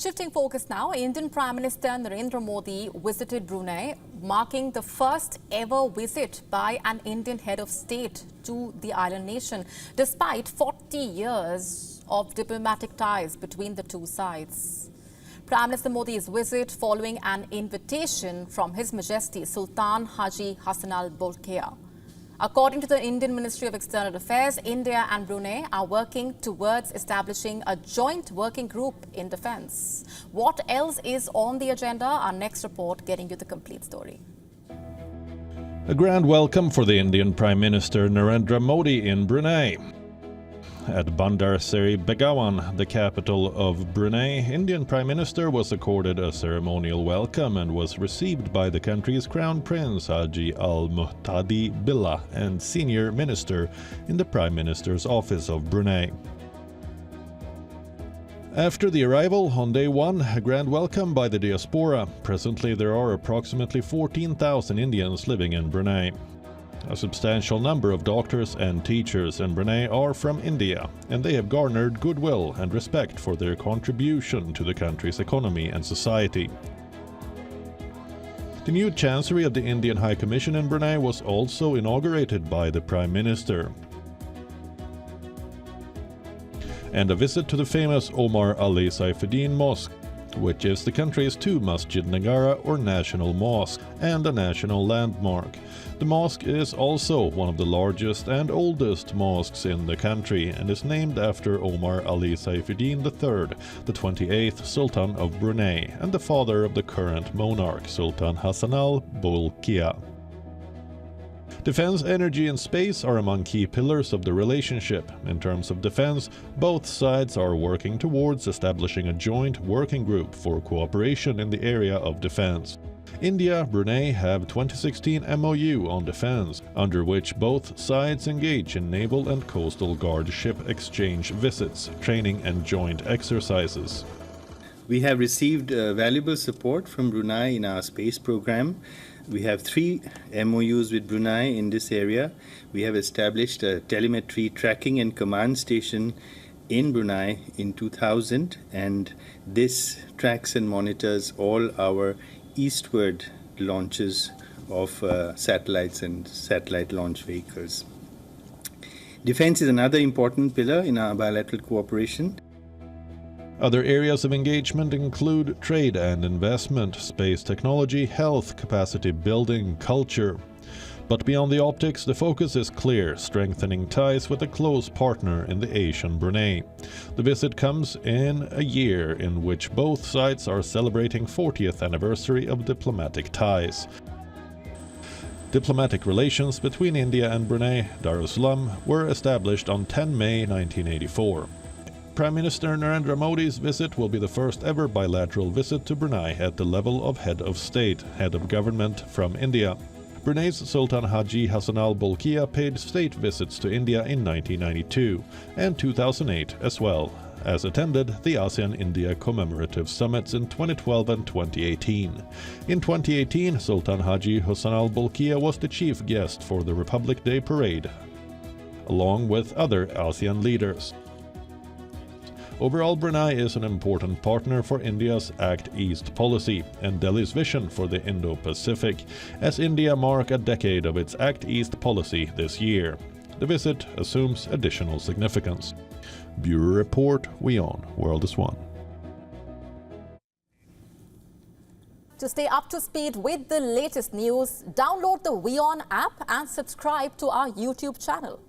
Shifting focus now, Indian Prime Minister Narendra Modi visited Brunei, marking the first ever visit by an Indian head of state to the island nation, despite 40 years of diplomatic ties between the two sides. Prime Minister Modi's visit following an invitation from His Majesty Sultan Haji Hassanal Bolkiah. According to the Indian Ministry of External Affairs, India and Brunei are working towards establishing a joint working group in defence. What else is on the agenda? Our next report getting you the complete story. A grand welcome for the Indian Prime Minister Narendra Modi in Brunei. At Bandar Seri Begawan, the capital of Brunei, Indian Prime Minister was accorded a ceremonial welcome and was received by the country's Crown Prince Haji Al Muhtadi Billah and Senior Minister in the Prime Minister's Office of Brunei. After the arrival on day one, a grand welcome by the diaspora. Presently there are approximately 14,000 Indians living in Brunei. A substantial number of doctors and teachers in Brunei are from India, and they have garnered goodwill and respect for their contribution to the country's economy and society. The new Chancery of the Indian High Commission in Brunei was also inaugurated by the Prime Minister. And a visit to the famous Omar Ali Saifuddin Mosque, which is the country's two Masjid Negara or national mosque and a national landmark. The mosque is also one of the largest and oldest mosques in the country and is named after Omar Ali Saifuddin III, the 28th Sultan of Brunei and the father of the current monarch, Sultan Hassanal Bolkiah. Defense, energy and space are among key pillars of the relationship. In terms of defense, both sides are working towards establishing a joint working group for cooperation in the area of defense. India, Brunei have 2016 MOU on defense, under which both sides engage in naval and coastal guard ship exchange visits, training and joint exercises. We have received valuable support from Brunei in our space program. We have 3 MOUs with Brunei in this area. We have established a telemetry tracking and command station in Brunei in 2000, and this tracks and monitors all our eastward launches of satellites and satellite launch vehicles. Defense is another important pillar in our bilateral cooperation. Other areas of engagement include trade and investment, space technology, health, capacity building, culture. But beyond the optics, the focus is clear, strengthening ties with a close partner in the Asian Brunei. The visit comes in a year in which both sides are celebrating 40th anniversary of diplomatic ties. Diplomatic relations between India and Brunei, Darussalam, were established on 10 May 1984. Prime Minister Narendra Modi's visit will be the first ever bilateral visit to Brunei at the level of head of state, head of government from India. Brunei's Sultan Haji Hassanal Bolkiah paid state visits to India in 1992 and 2008 as well, as attended the ASEAN-India commemorative summits in 2012 and 2018. In 2018, Sultan Haji Hassanal Bolkiah was the chief guest for the Republic Day parade, along with other ASEAN leaders. Overall, Brunei is an important partner for India's Act East policy and Delhi's vision for the Indo-Pacific, as India mark a decade of its Act East policy this year. The visit assumes additional significance. Bureau Report, WION World is One. To stay up to speed with the latest news, download the WION app and subscribe to our YouTube channel.